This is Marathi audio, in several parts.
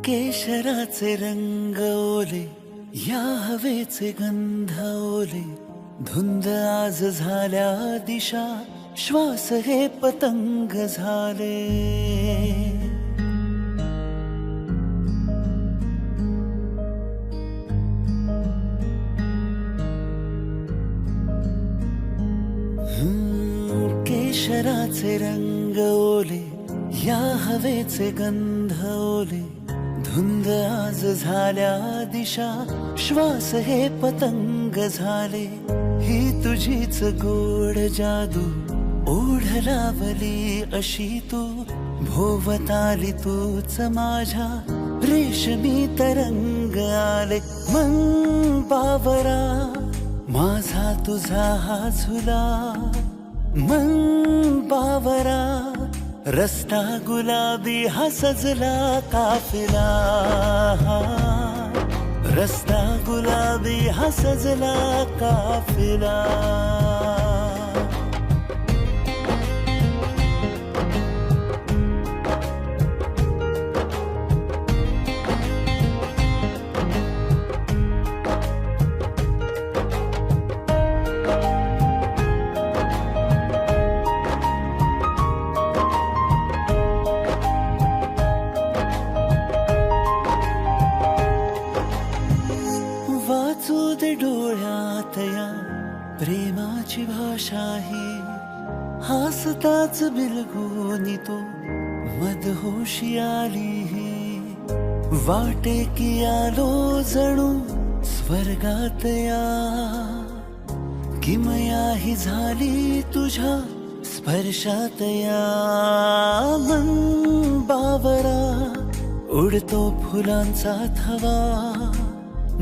केशराचे रंग ओले, या हवेचे गंध ओले, धुंद आज झाल्या दिशा, श्वास हे पतंग झाले. केशराचे रंग ओले, या हवेचे गंध ओले, धुंद आज झाल्या दिशा, श्वास हे पतंग झाले. ही तुझीच गोड जादू, ओढ लावली अशी तू, भोवताली तूच माझ्या, रेशमी तरंग आले. मन बावरा माझा तुझा हा झुला, मन बावरा रस्ता गुलाबी हा सजला काफिला. रस्ता गुलाबी हा सजला काफिला. वाचू दे डोळ्यात या प्रेमाची भाषा ही, हसताच बिलगून तो मदहोशी आली ही. वाटे की आलो जणू स्वर्गात या, किमया ही झाली तुझ्या स्पर्शात या. मन बावरा उडतो फुलांचा थवा,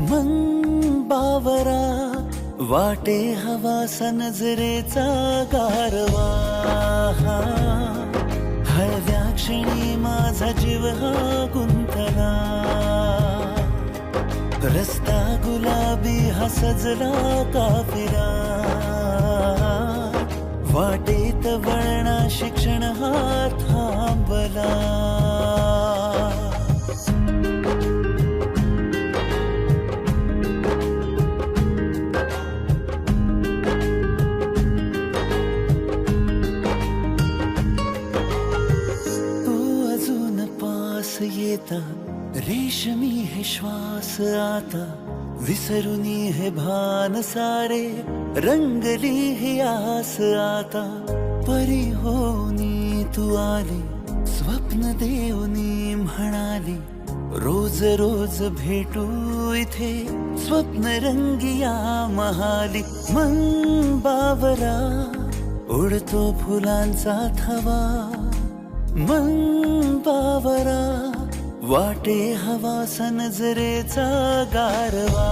मन बावरा वाटे हवा नजरेचा गारवा. हळव्या क्षणी माझा जीव हा गुंतला, रस्ता गुलाबी हा सजला काफिला. वाटेत वळणा शिक्षण हा थांबला. येता रेशमी हे श्वास आता, विसरुनी हे भान सारे, रंगली ही आस आता. परी होनी तू आली, स्वप्न देवनी म्हणाली, रोज रोज भेटू इथे स्वप्न रंगिया महाली. मन बावरा उडतो फुलांचा थवा, मन बावरा वाटे हवा नजरेचा गारवा.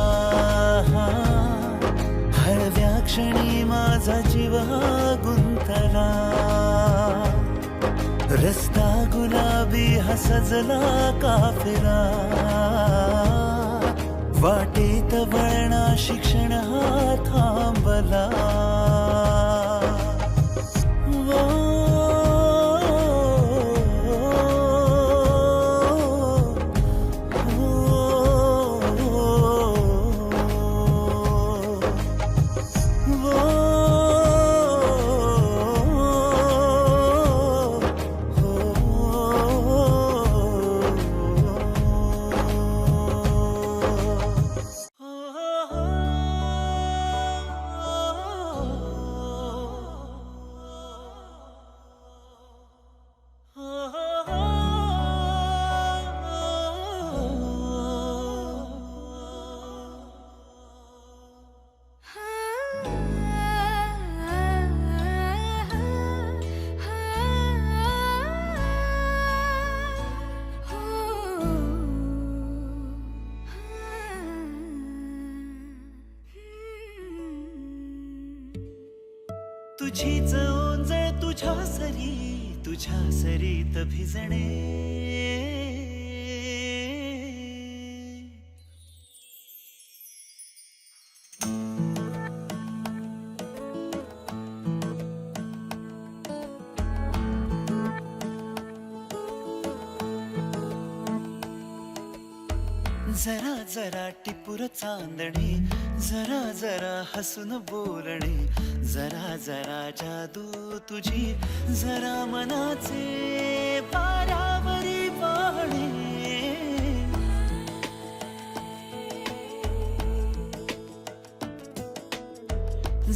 हळव्या क्षणी माझा जीव हा गुंतला, रस्ता गुलाबी हा सजला काफिला. वाटेत वळणा शिक्षण हा थांबला. तुझीच ओंजळ तुझ्या सरीत भिजणे. जरा जरा टिपूर चांदणे, जरा जरा हसून बोलणे, जरा जरा जादू तुझी, जरा मनाचे वाऱ्यावरी वाहणे.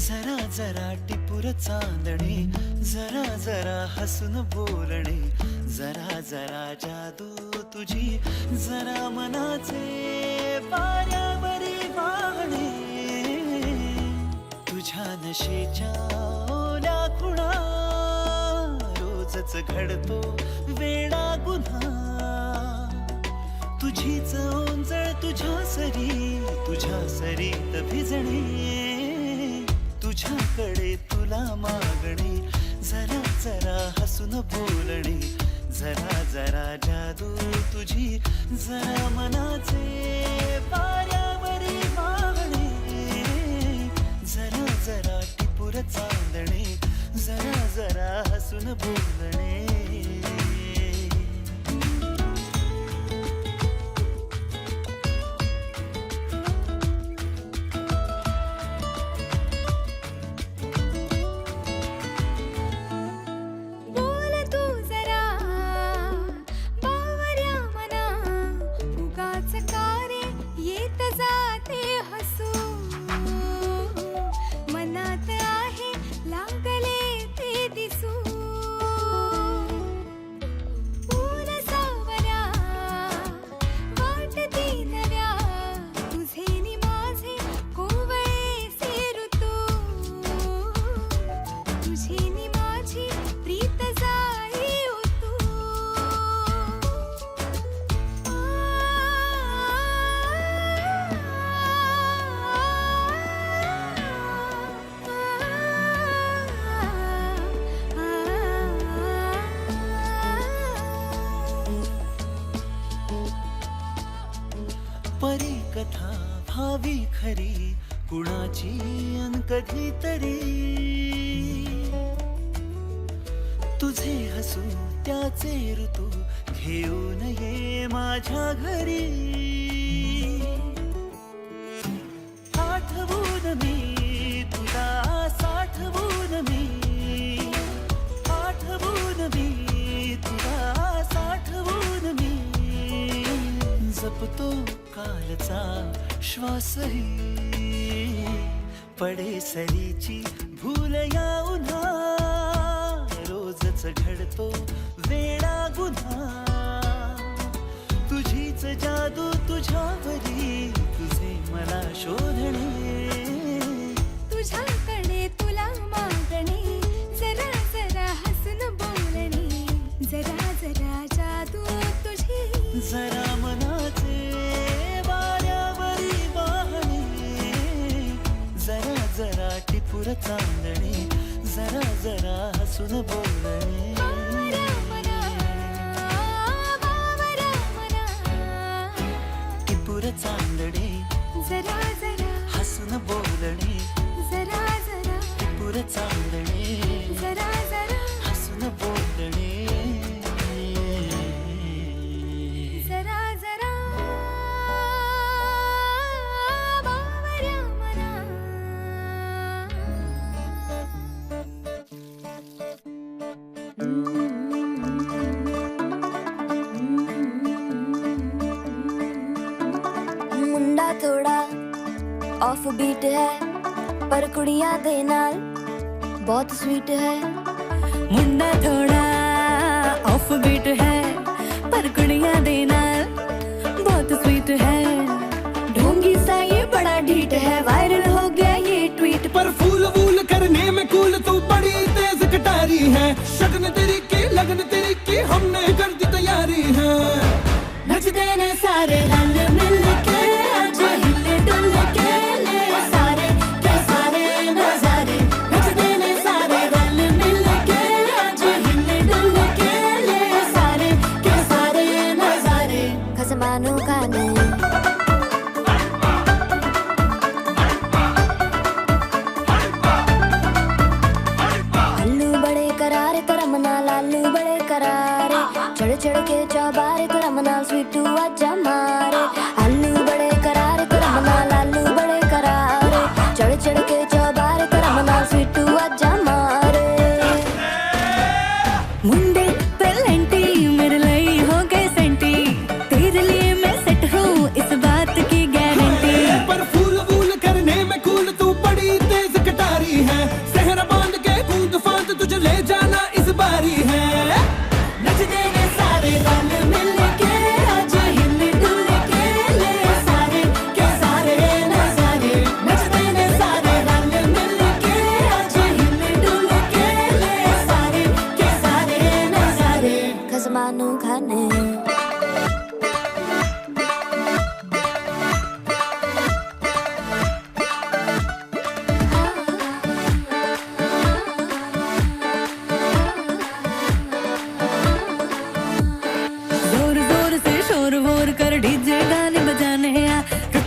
जरा जरा टिपूर चांदणे, जरा जरा हसून बोलणे, जरा जरा जादू तुझी, जरा मनाचे वाऱ्यावरी वाहणे. तुझ्या नशेच्या ओल्या खुणा, रोजच घडतो वेडा गुन्हा. तुझीच ओंजळ तुझ्या सरीत भिजणे. तुझ्याकडे तुला मागणे, जरा जरा हसून बोलणे, जरा जरा जादू तुझी, जरा मनाचे वाऱ्यावरी वाहणे. जरा जरा टिपूर चांदणे, जरा जरा हसून बोलणे. परी कथा भावी खरी, कुणाची अन कधीतरी. तुझे हसू त्याचे ऋतू, घेऊन ये माझ्या घरी. आठवून मी तुला, साठवून मी, आठवून मी तुला, साठवून मी. जपतो कालचा श्वासही, पडे सरीची भूल या उन्हा. रोजच घडतो वेडा गुन्हा. तुझीच जादू तुझ्यावरी, तुझे मला शोधणे. तुझ्याकडे तुला मागणे, जरा जरा हसून बोलणे, जरा जरा जादू तुझी, जरा मनाचे वाऱ्यावरी वाहणे. जरा जरा टिपूर चांदणे, जरा जरा हसून बोलणे. टिपूर चांदणे, जरा जरा हसून बोलणे, जरा जरा टिपूर चांदणे, जरा जरा हसून बोलणे. जरा जरा बावऱ्या मना. मुंडा थोड़ा ऑफ बीट है, पर कुड़ियां दे नाल बहुत स्वीट है. मुंडा थोड़ा ऑफ बीट है, पर कुड़ियां दे नाल बहुत स्वीट है. ढोंगी सा ये बड़ा ढीठ है, वायरल हो गया ये ट्वीट. पर फूल वूल करने में कूल तू बड़ी तेज कटारी है. शगन तेरी की लगन तेरी की, हमने कर दी तैयारी है. नचते ने सारे रंग मिल के, आज हिले डुल के ले सारे के सारे नजारे. नचते ने सारे रंग मिल के, आज हिले डुल के ले सारे के सारे नजारे. खसमानों का नहीं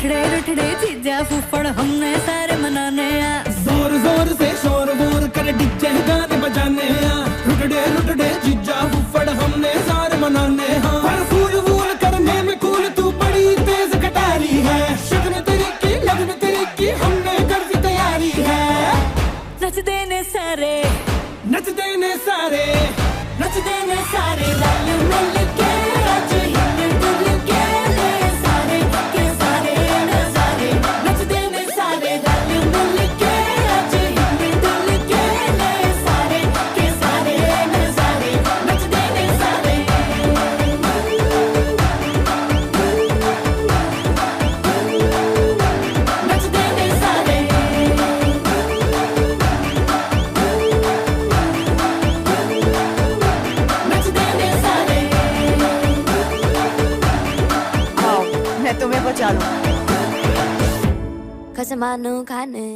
रुठड़े रुठड़े जीजा फूफड़ हमने सारे मनाने आ जोर जोर से शोर वोर कर डीजे गाने बजाने हैं रुटड़े रुटड़े जीजा फुफड़ हमने सारे मनाने हैं पर फूल वूल करने में कूल तू बड़ी तेज कटारी है शगन तेरी की लगन तेरी की हमने कर दी तैयारी है नच देने सारे नच देने सारे नच देने सारे रल मिल के आज हिल डुल के ले सारे के सारे नजारे नच देने सारे रल मिल के आज हिल डुल के ले सारे के सारे नजारे नच देने सारे नच देने सारे नच देने सारे आओ मैं तुम्हें बचा लूं कसमानो खाने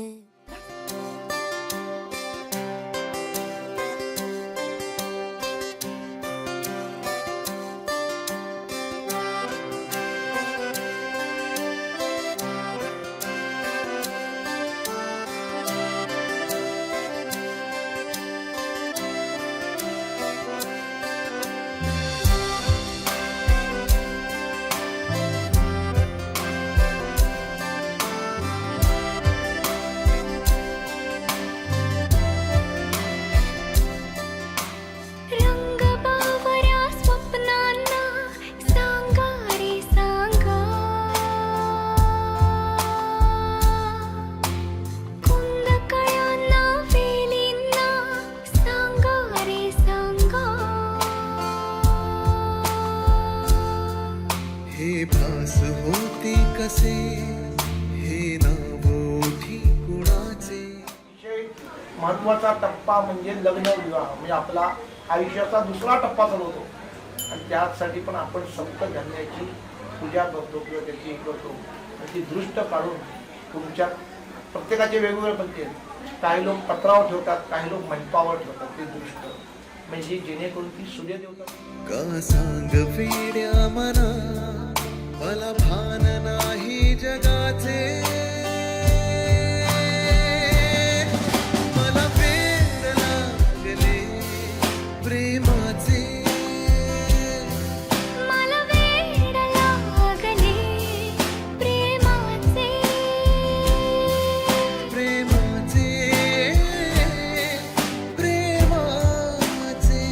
रंग बावऱ्या स्वप्नांना सांगा रे सांगा कुंद कळ्यांना वेलींना सांगा रे सांगा हे भास होते कसे हे नाव ओठी कुणाचे अतिशय महत्त्वाचा टप्पा म्हणजे लग्न विवाह म्हणजे आपला आयुष्याचा दुसरा टप्पा चालू होतो आणि त्यासाठी पण आपण सप्तधान्याची पूजा करतो किंवा त्याची हे करतो आणि ती दृष्ट काढून तुमच्या प्रत्येकाचे वेगवेगळे पद्धती आहेत काही लोक पत्रावर ठेवतात काही लोक मंडपावर ठेवतात ती दृष्ट म्हणजे जेणेकरून ती सूर्यदेवता का सांग वेड्या मना मला भान नाही जगाचे मला वेड लागले प्रेमाचे मला वेड लागले प्रेमाचे प्रेमाचे प्रेमाचे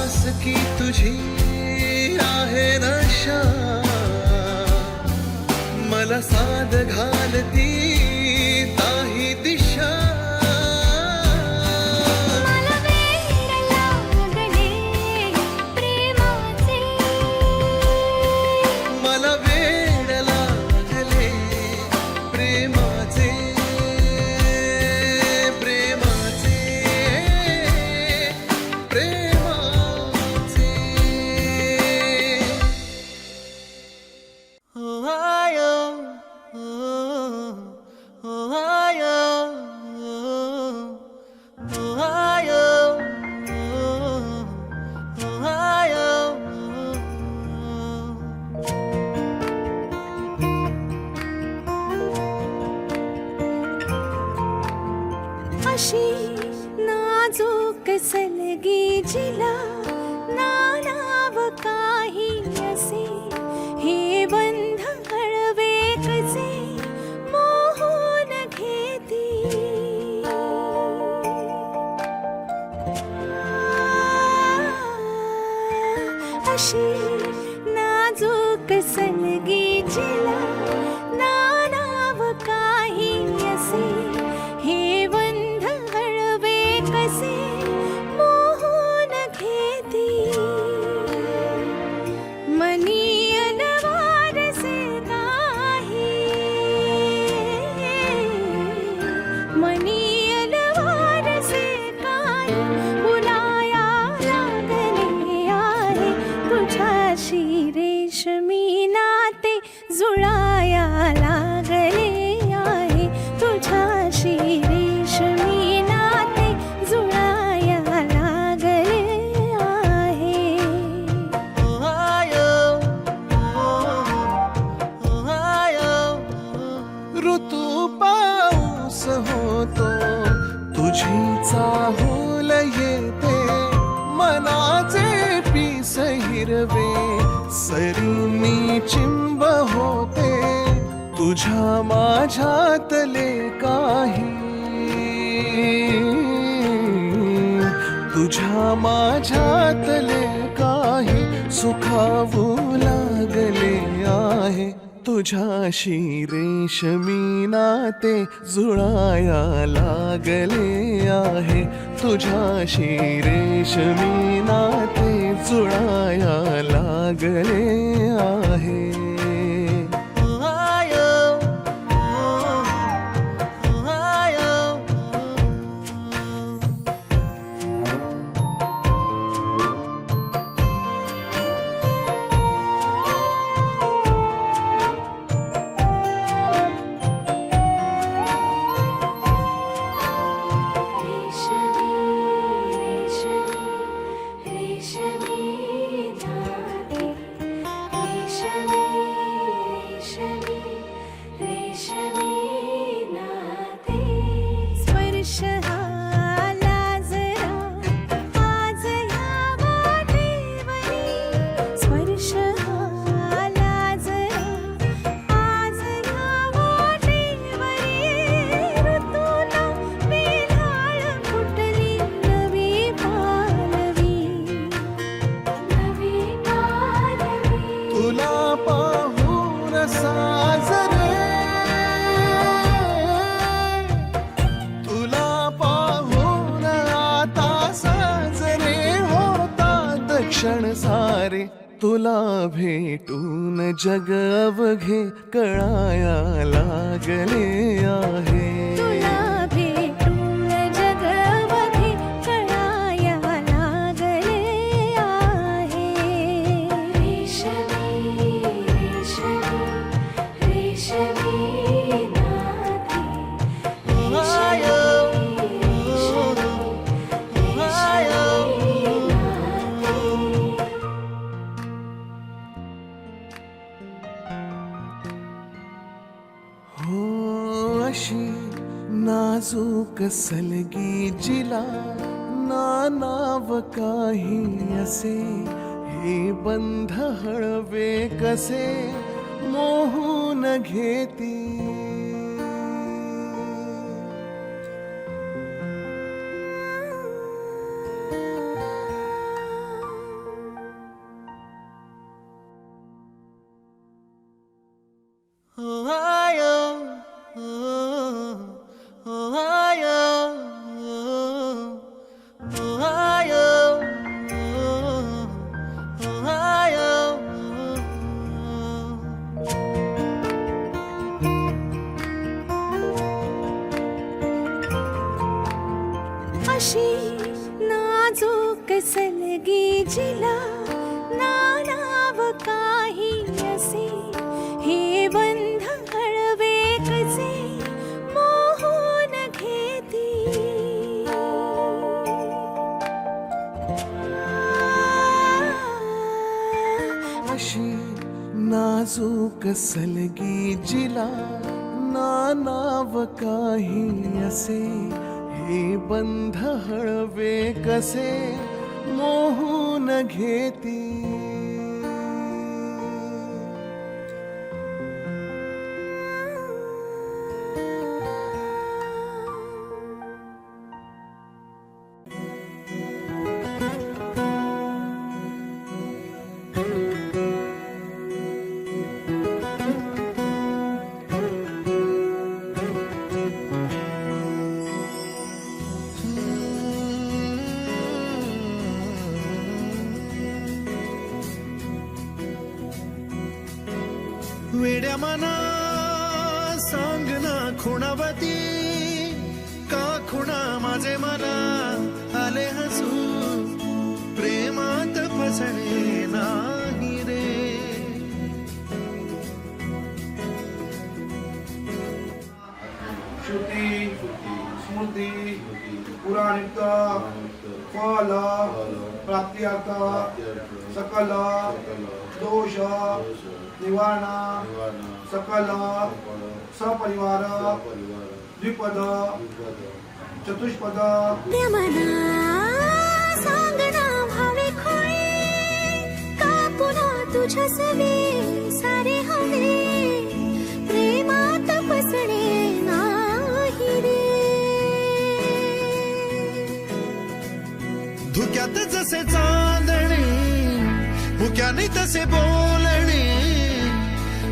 आस की तुझी आहे नशा, मला साद घालती ताही दिशा. मला वेड लागले प्रेमाचे, मला वेड लागले प्रेमाचे, प्रेमाचे, प्रेमाचे. ओ आयो, ओ आयो, ओ आयो, ओ आयो. अशी नाजूक सलगी जिला नानाव काही असे, हे बंध हळवे कसे मोहून घेती. अशी नाजूक सलगी जिला नानाव काही असे, हे बंध हळवे कसे मोहून घेती. मनी अलवारसे काही, मनी अलवारसे काही फुलाया लागले आहे. तुझ्याशी रेशमी नाते जुळाया लागले आहे. तुझ्याशी रेशमी नाते जुळाया लागले आहे. ओ आयो, ओ आयो. ऋतू पाऊस होतो, तुझी चाहूल येते, मनाचे पीस हिरवे सरीनी चिंब होते. तुझ्या माझ्यातले काही, तुझ्या माझ्यातले काही सुखावू लागले आहे. तुझ्याशी रेशमी नाते जुळाया लागले आहे. तुझ्याशी रेशमी नाते जुळाया लागले आहे. ओ आयो, ओ आयो. रेशमी रेशमी रेशमी नाते, रेशमी रेशमी रेशमी नाते. स्पर्श आला जरा आज या वाटेवरी, स्पर्श आला जरा आज या वाटेवरी. ऋतूला बेलाळ फुटली नवी पालवी, नवी पालवी. तुला पाहून साजरे, तुला पाहून आता साजरे होतात क्षण सारे. तुला भेटून जग अवघे कळाया लागले आहे. तुला भेटून जग अवघे कळाया लागले आहे. रेशमी रेशमी रेशमी नाते, ओ आयो, ओ आयो. हो अशी नाजूक सलगी जिला नानाव काही असे, हे बंध हळवे कसे मोहून घेती. कलगी जिला नानाव काही असे हे बंध हळवे कसे मोहून घेती अशी नाजूक सलगी जिला नानाव काही असे हे बंध हळवे कसे मोहून घेती वेड्या मना सांग ना खुणावती का खुणा माझे मला आले हसू प्रेमात फसणे नाही रे श्रुती स्मृती पुराणिक फल प्राप्त्यर्थ सकल दोष निवारणा सकल सपरिवार द्विपद चतुष्पद मना सांगना भावे खोळे का पुन्हा तुझ्या सवे सारे हवे प्रेमात फसणे नाही रे धुक्यात जसे चांदणे मुक्याने तसे बोलणे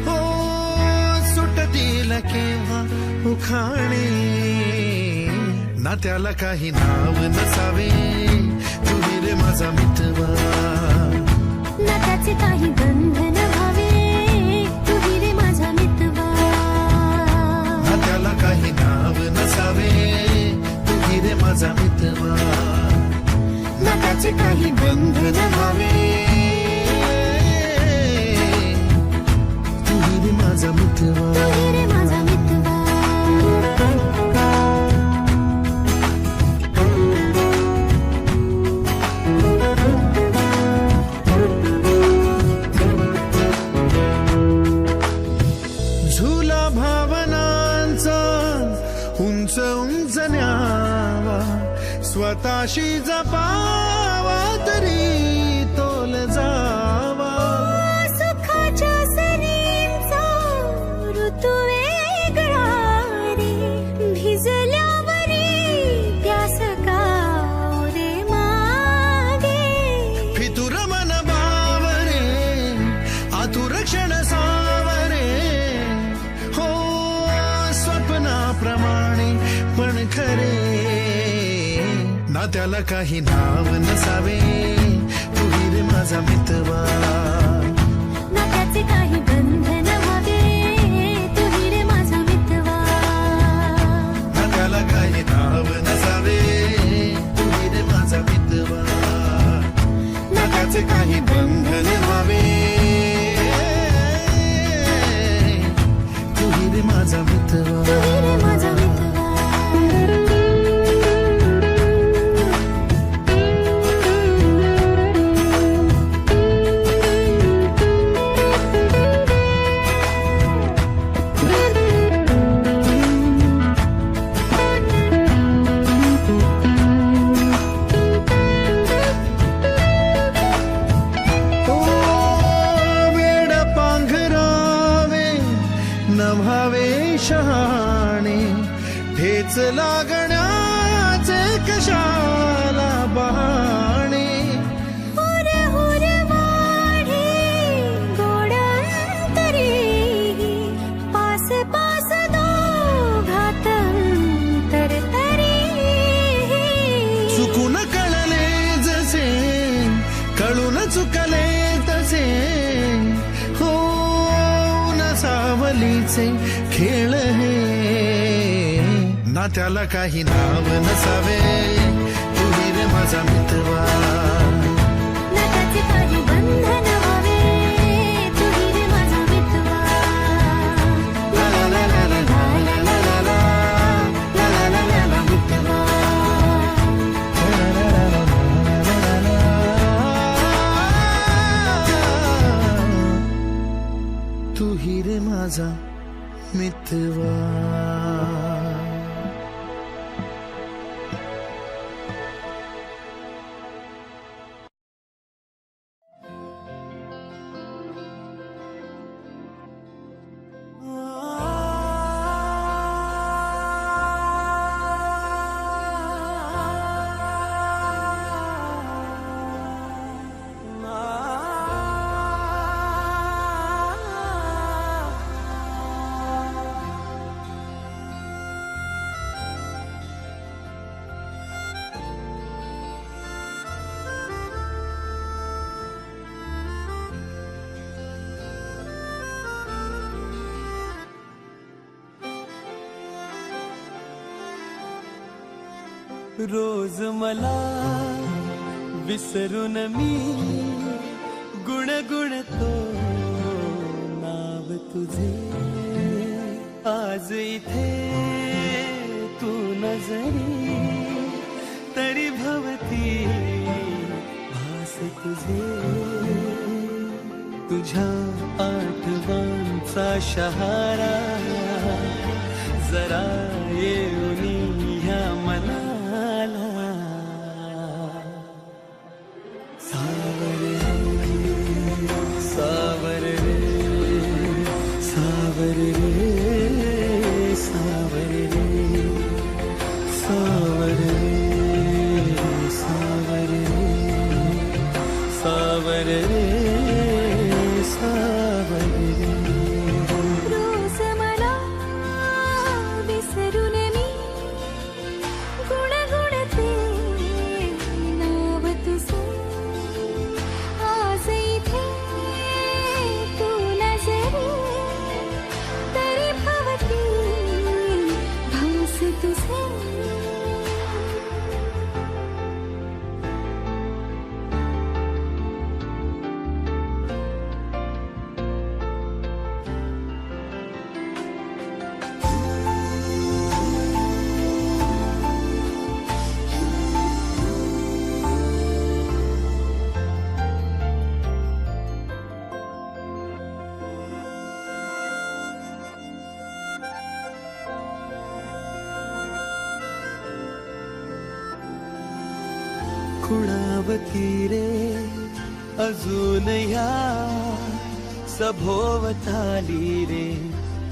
हो सुटतील केव्हा उखाणे ना त्याला काही नाव नसावे तुही रे माझा मित्रवा ना त्याचे काही बंधन व्हावे तुही रे माझा मित्रवा ना त्याला काही नाव नसावे तुही रे माझा मित्रवा ना त्याचे काही बंधन व्हावे तुही रे माझा मित्रवा तुही रे माझा मित्रवा झुला भावनांचा उंच उंच न्यावा स्वतःशी जपावा तरी तोल जावा सुखाच्या सरींचा ऋतू वेगळा रे भिजल्यावरी प्यास का रे मागे फितुर मन बावरे आतुर क्षण सावरे हो स्वप्नाप्रमाणे पण खरे ना त्याला काही नाव नसावे तुही रे माझा मित्रवा ना त्याचे काही बंधन व्हावे तुही रे माझा मित्रवा ना त्याला काही नाव नसावे तुही रे माझा मित्रवा ना त्याचे काही बंधन व्हावे तुही रे माझा मित्रवा तुही रे माझा मित्रवा नभावे शहाणे ठेच लागण्याचे कशाला बहाणे हुर हुर वाढे गोडांतरी पास पास दोघात तरतरी चुकून कळले जसे कळून चुकले तसे हो सावलीचे खेळ हे ना त्याला काही नाव नसावे तुही रे माझा मित्रवा मितवा. रोज मला विसरून मी गुणगुणतो नाव तुझे. आज इथे तू नजरी तरी भवती भास तुझे. तुझ्या आठवांचा शहारा जरा येऊनी ह्या मनाला. सावर रे सावर रे सावर रे सावर रे सावर रे सावर रे सावर रे. रोज मला विसरून मी गुणगुणते नाव तुझे. आज इथे तू नजरी तरी भवती भास तुझे. खुणावती रे अजून ह्या सभोवताली रे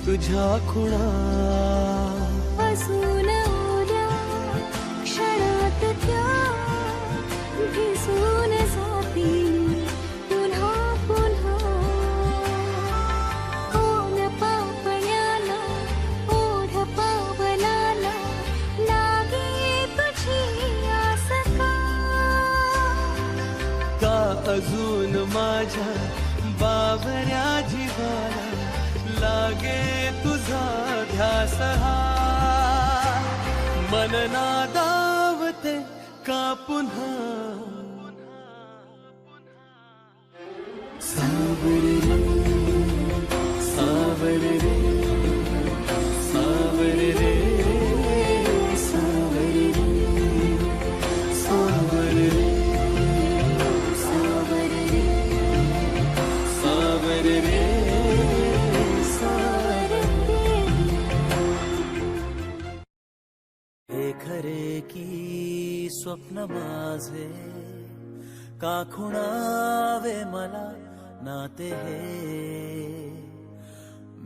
तुझ्या खुणा. असून उद्या क्षणात त्या भिजून जातील पुन्हा पुन्हा. ओन पापण्याला ओढ पावलाला लागे तुझी आस का अजून माझ्या बावऱ्या जीवाला लागे तुझा ध्यास हा. मन नादावते का पुन्हा. सावर रे सावर रे सावर रे सावर रे सावर रे सावर रे सावर रे. हे खरे की स्वप्न माझे का खुणावे मला नाते हे.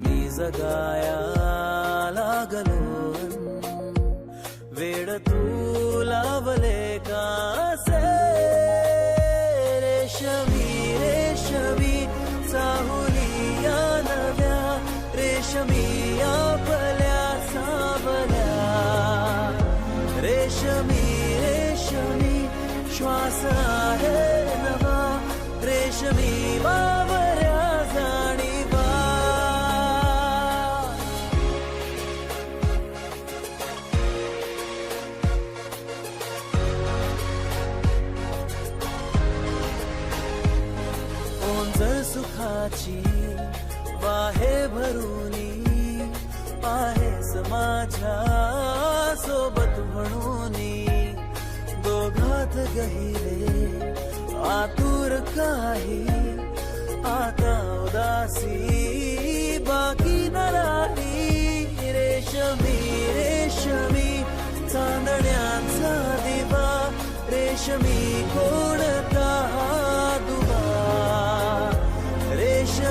मी जगाया लागलो वेड तू लावले कासे. रेशमी रेशमी चाहुली या नव्या रेशमी आपल्या सावल्या. रेशमी रेशमी श्वास आहे नवा रेशमी बावऱ्या जाणीवा. ओंजळ सुखाची वाहे भरूनी आहेस माझ्या सोबत म्हणूनी. दोघात गहिरे आतुर काही आता उदासी बाकी न राही.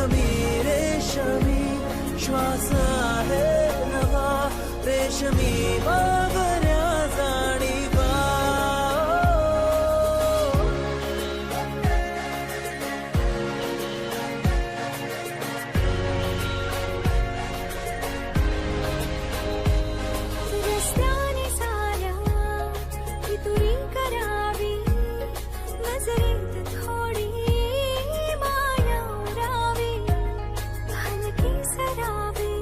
रेशमी रेशमी श्वास आहे नवा रेशमी मागण्या जाणीवा रस्त्याने साऱ्या कितुरी करावी नजरेत थोडी माया उरावी हलकी सरावी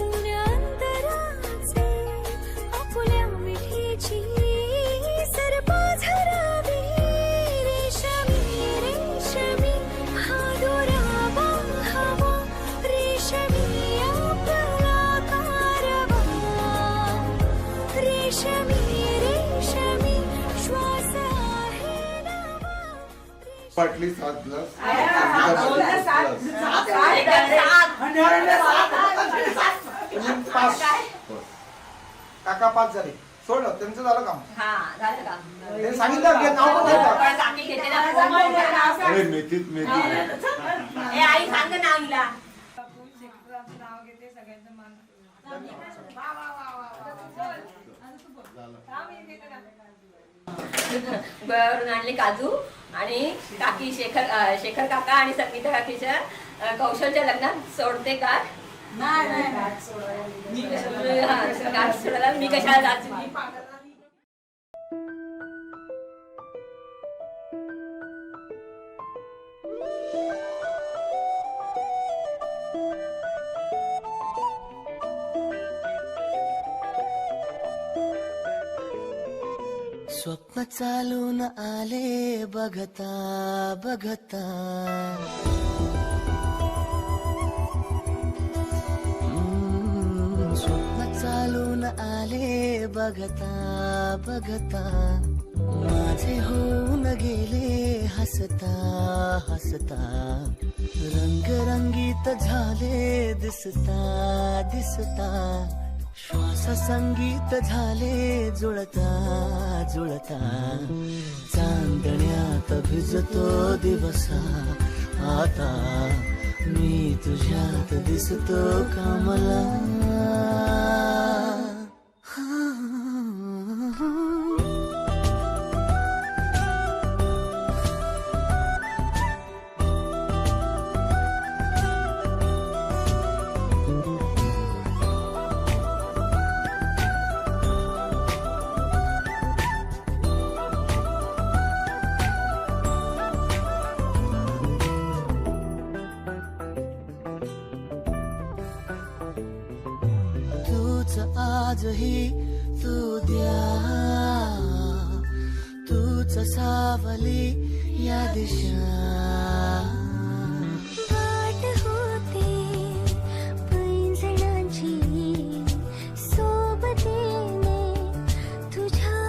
ऊन अंतराचे आपुल्या मिठीची सरपा झरावी रेशमी रेशमी हा दुरावा हवा रेशमी आपला कारवा रेशमी रेशमी श्वास आहे नवा पाटली 7 ग्लास काका 5 झाले सोडलं त्यांचं झालं काम हा झालं का त्यांनी सांगितलं घे, नाव पण घेतलं. पण काकी घेते ना फोन. अरे मेथीत ए आई सांग नाव हिला गोव्यावरून आणले काजू आणि काकी शेखर काका आणि संगीता काकीच्या कौशलच्या लग्नात सोडते का गाठ सोडायला मी कशाला जायची स्वप्न चालून आले बघता बघता स्वप्न चालून आले बघता बघता माझे होऊन गेले हसता हसता रंगरंगीत झाले दिसता दिसता श्वास संगीत झाले जुळता जुळता चांदण्यात भिजतो दिवसा आता मी तुझ्यात दिसतो कमला आजही तू द्या तूच सावली या दिशा वाट होते पैंजणांची सोबतीने तुझ्या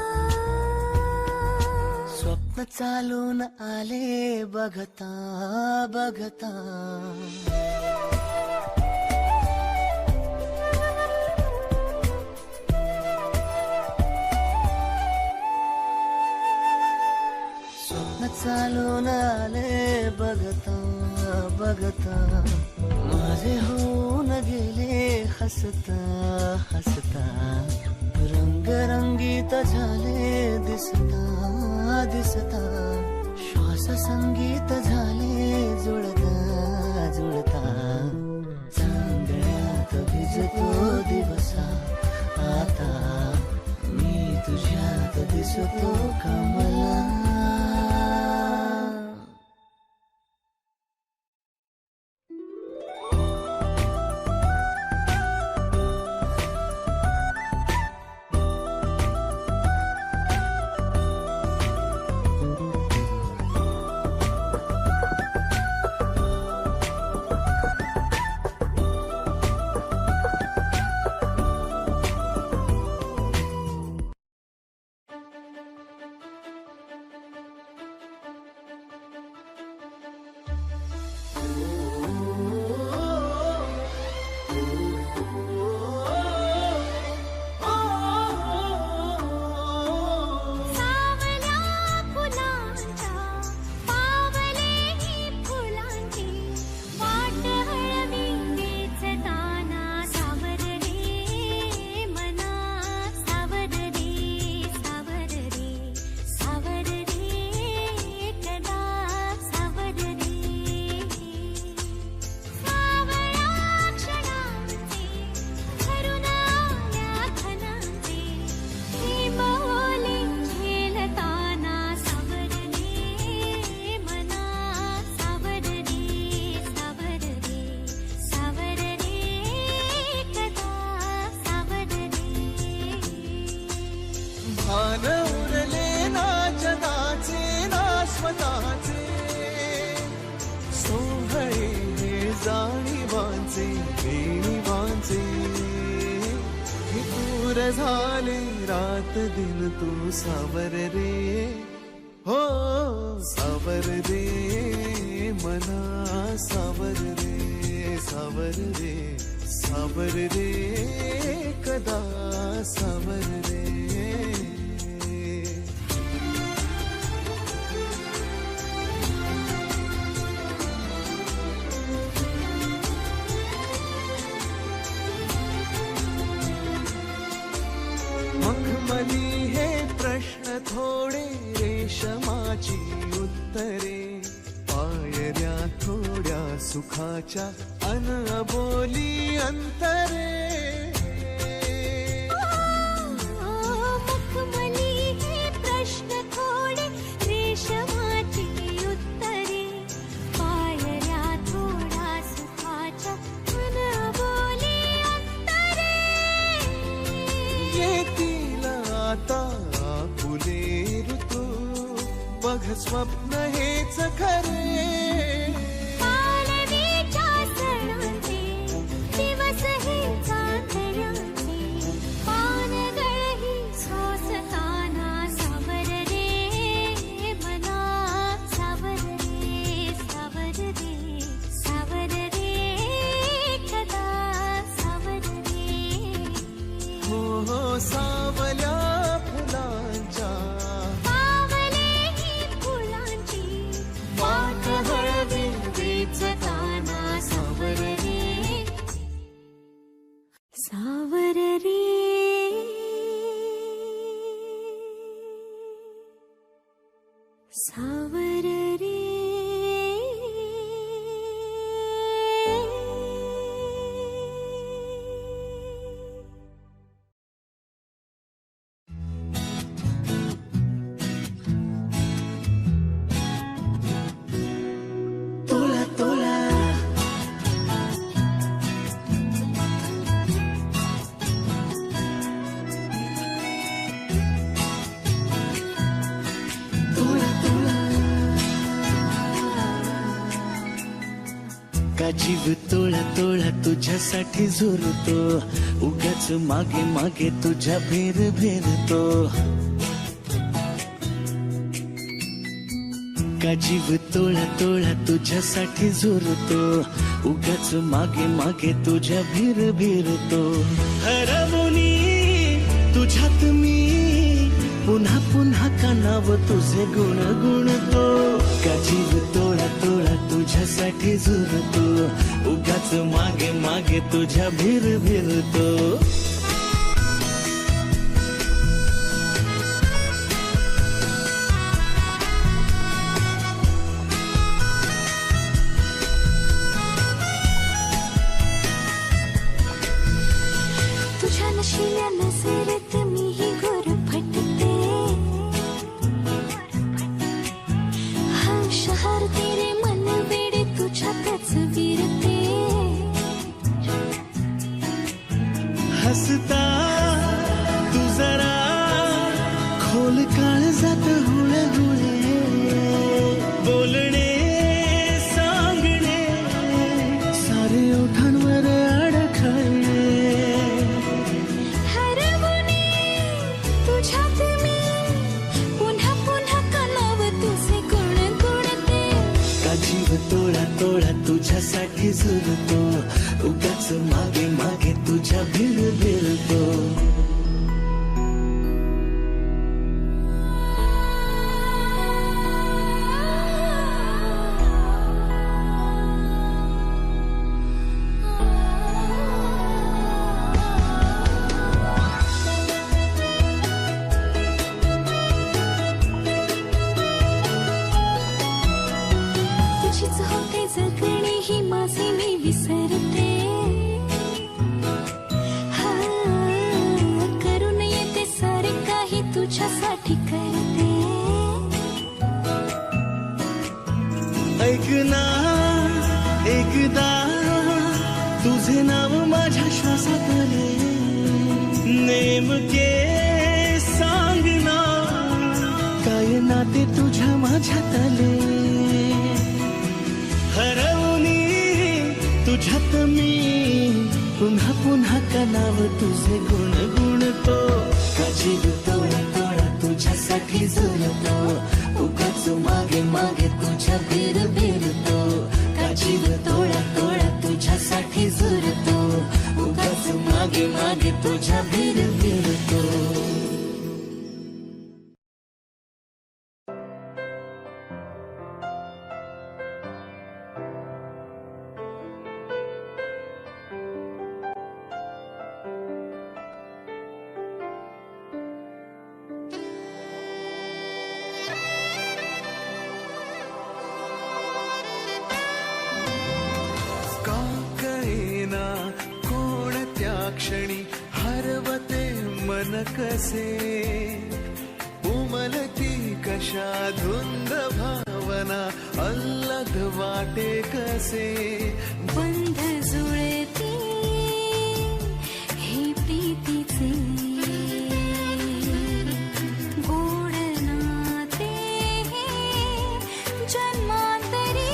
स्वप्न चालून आले बघता बघता चालून आले बघता बघता माझे होऊन गेले हसता हसता रंगरंगीत झाले दिसता दिसता श्वास संगीत झाले जुळता जुळता चांदण्यात भिजतो दिवसा आता मी तुझ्यात दिसतो कमला झाले रात दिन तू सावर रे हो सावर रे मना सावर रे सावर रे सावर रे कदा सावर रे मखमली हे प्रश्न थोडे रेशमाची उत्तरे पायऱ्या थोड्या सुखाच्या अन अबोली अंतरे मखमली हे प्रश्न थोडे रेशमाची उत्तरे पायऱ्या थोडा सुखाच्या मन बोले अंतरे येतील आता फुले ऋतू बघ स्वप्न हेच खरे पालवीच्या सणाचे दिवस हे चांदण्याचे पानगळही सोसताना सावर रे मना सावर रे सावर रे सावर रे कदा सावर रे हो हो सावल्या फुलांच्या पावले ही फुलांची वाट हळवी वेचताना सावर रे सावर रे सावर रे तोला तोला तोला तोला का जीव तोळा तोळा तुझ्यासाठी झुरतो उगाच मागे मागे तुझ्या भेर भेरतो का जीव तोळा तोळा तुझ्यासाठी झुरतो उगाच मागे मागे तुझ्या भीर भीरतो हरवुनी तुझ्यात मी पुन्हा पुन्हा कानाव तुझे गुण गुणतो का जीव तोळा तोळा तुझ्यासाठी झुरतो उगाच मागे मागे तुझ्या भीर भीरतो तुझ्या नशिल्या नजरेत मीही गुरफटते हा शहर तेरे मन वेडे तुझ्यातच विरते हसता तू जरा खोल काळजात हुळे हुळे बोलणे सांगणे सारे ओठांवर अडखळे हरवुनी तुझ्यात मी पुन्हा पुन्हा कानाव तुझे गुण गुणते का जीव तोळा तोळा तुझ्यासाठी झुरतो उगाच मागे मागे तुझ्या भीर भीरतो तुझीच होते जगणे ही माझी मी विसरते हा करून येते सारे काही तुझ्यासाठी करते ऐक ना एकदा तुझे नाव माझ्या श्वासात आले नेमके सांग ना काय नाते तुझ्या माझ्यात आले हरवुनी तुझ्यात मी पुन्हा पुन्हा का नाव तुझे गुणगुणतो का जीव तोडा तोडा तुझ्यासाठी झुलतो उगाच मागे मागे तुझ्या बेर बेरतो का जीव तोडा तोडा तुझ्यासाठी झुलतो उगाच मागे मागे तुझ्या बेर बेरतो. का कळेना कोणत्या क्षणी हरवते मन कसे उमलती कशा धुंद भावना अल्लग वाटे कसे बंध जुळती हे प्रीतीचे गोड नाते हे जन्मांतरीचे.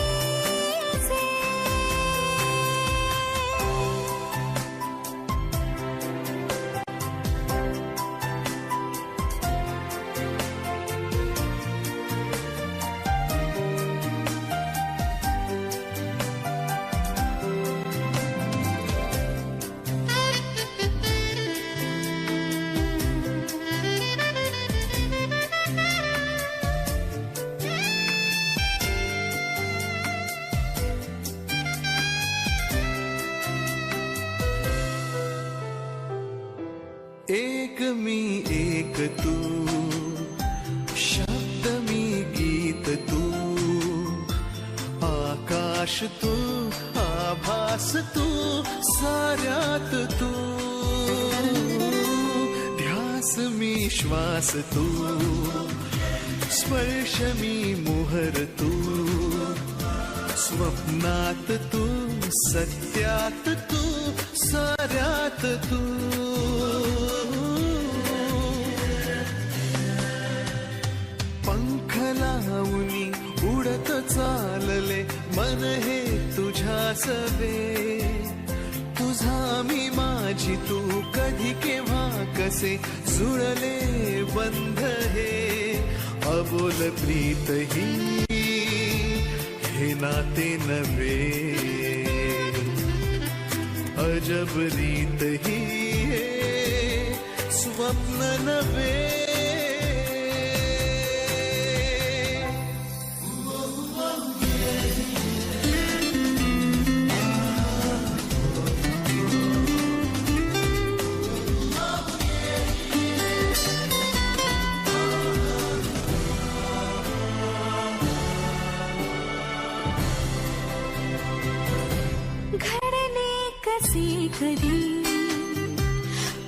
एक मी एक तू शब्द मी गीत तू आकाश तू आभास तू साऱ्यात तू ध्यास मी श्वास तू स्पर्श मी मोहर तू स्वप्नात तू सत्यात तू साऱ्यात तू पंख लावूनी उडत चालले मन हे तुझ्या सवे तुझा मी माझी तू कधी केव्हा कसे जुळले बंध हे अबोल प्रीत ही हे नाते नव्हे अजब रीत ही हे स्वप्न नव्हे. घडले कसे कधी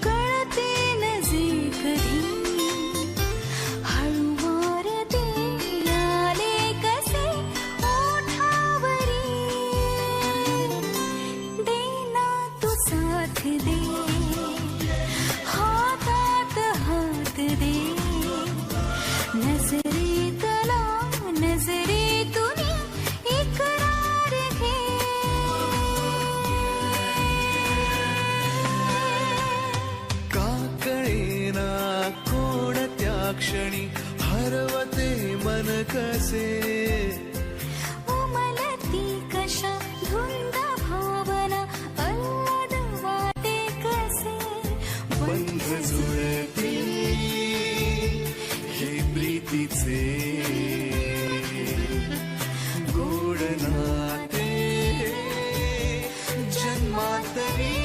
कळते नजे कधी हळूवार ते आले कसे ओठावरी देना तू साथ दे हातात हात दे नजरेतला नजरेतून इकरार घे का कळेना कोणत्या क्षणी हरवते मन कसे उमलती कशा धुंद भावना अल्लड वाटे कसे बंध जुळती हे प्रीतीचे गोड नाते जन्मांतरीचे.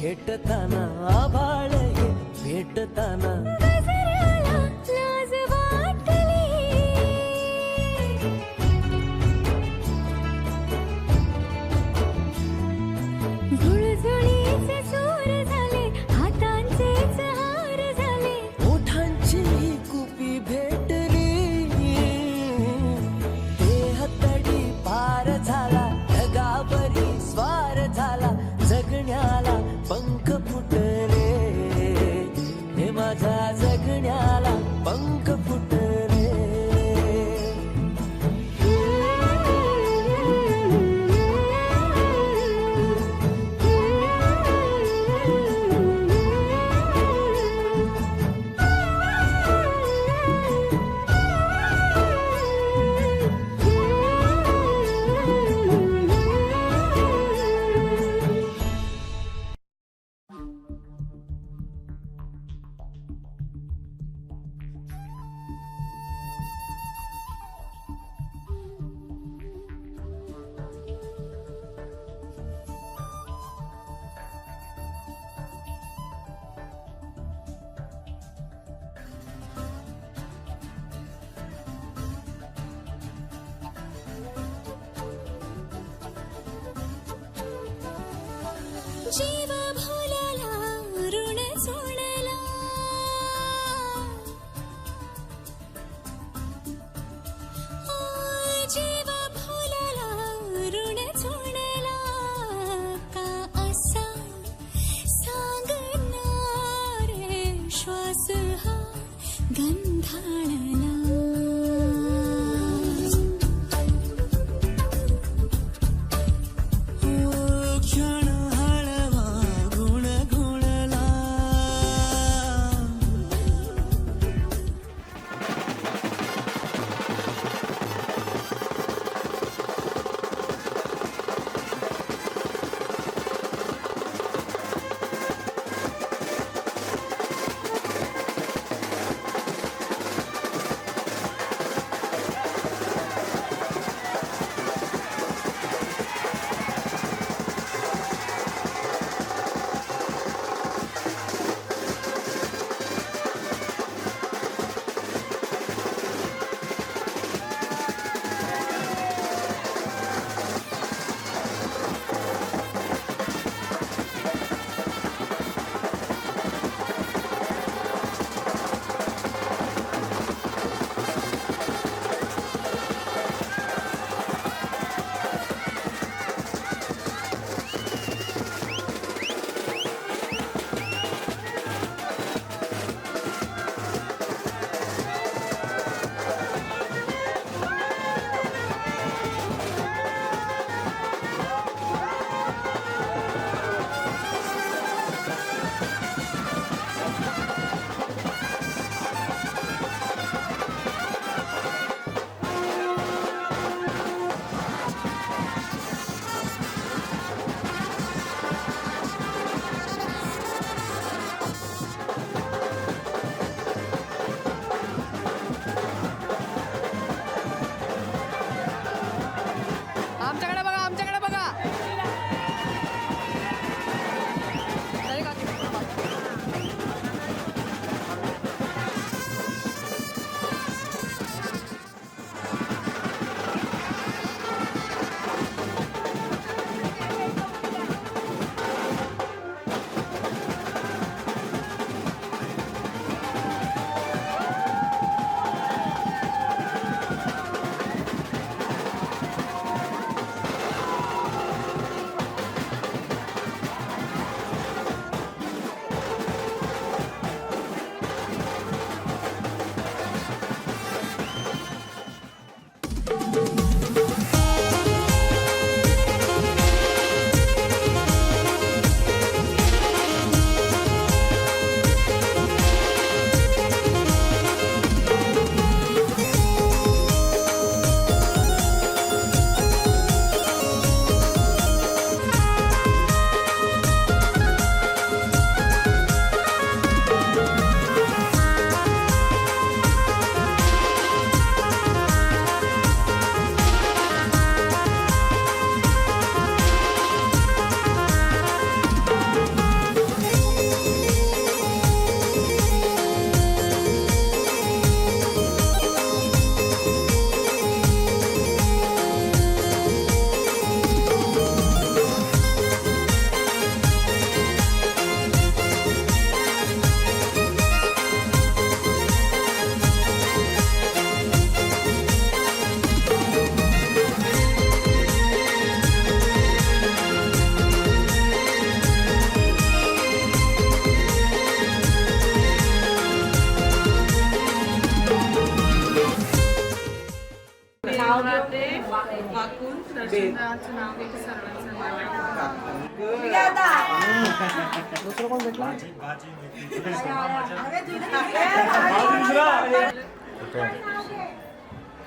भेटताना आभाळ हे भेटताना गजराला लाज वाटली झुळझुळीचे सूर झाले हातांचेच हार झाले ओठांची कुपी भेटली देहतडी पार झाला ढगावरी स्वार झाला जगण्याला पंख फुटले हे माझ्या जगण्याला पंख फुटले जीव भोलाला ऋण सोडला जीव भोलाला ऋण सोडला का असा सांगणार श्वास हा गंधाळला क्षण हळवा गुणगुणला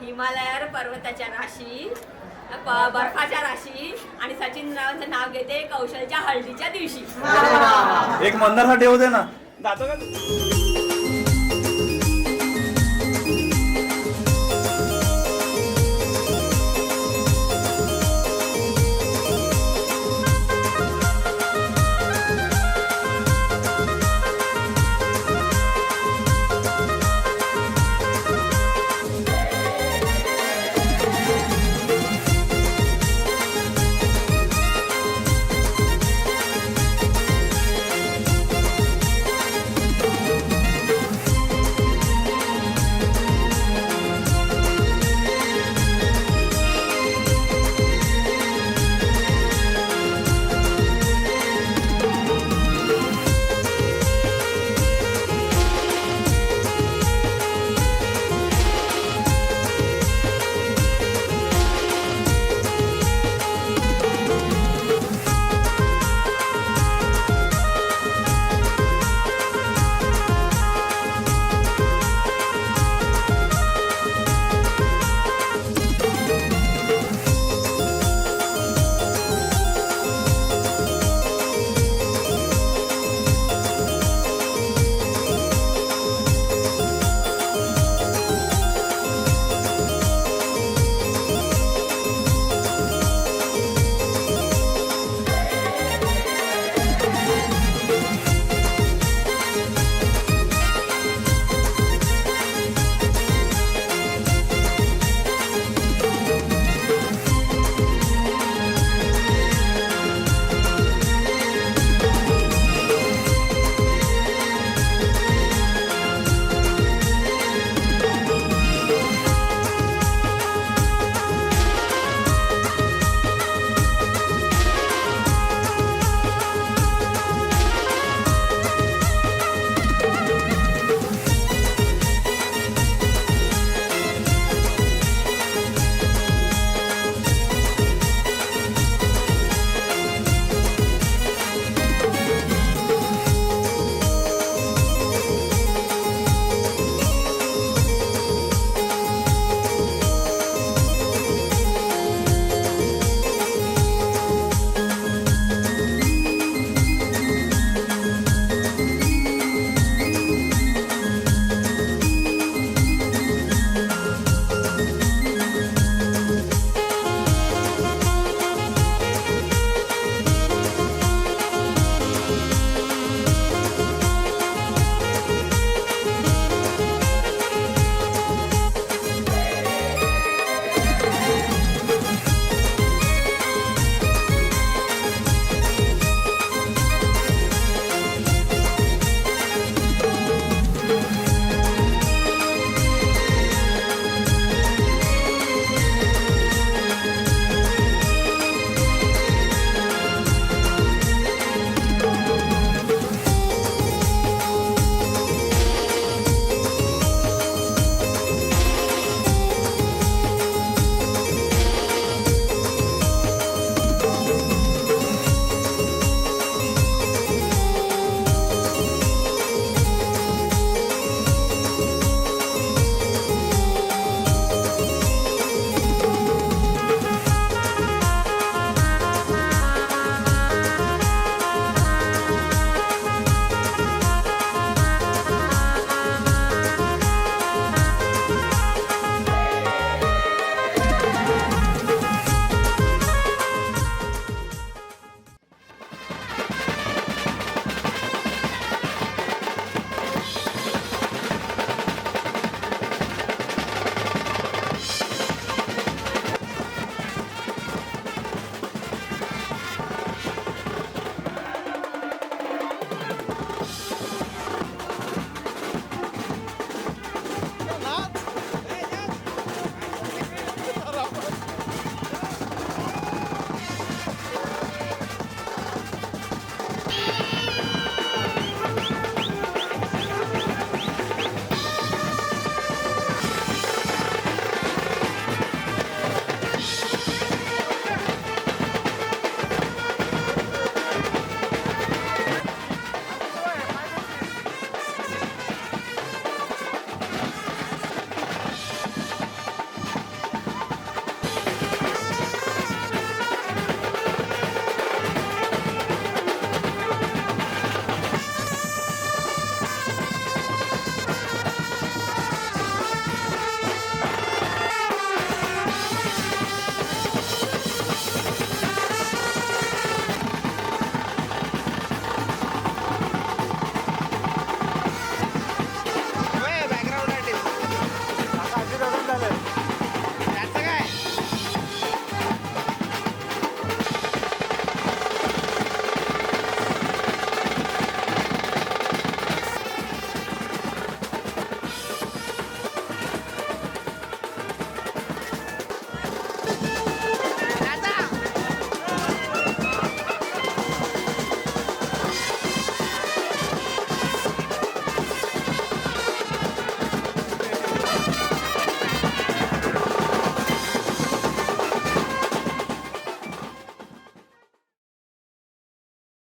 हिमालयावर पर्वताच्या राशी, बर्फाच्या राशी आणि सचिन रावांचं नाव घेते कौशलच्या हळदीच्या दिवशी. एक मंदारसाठी होते ना, जातो का?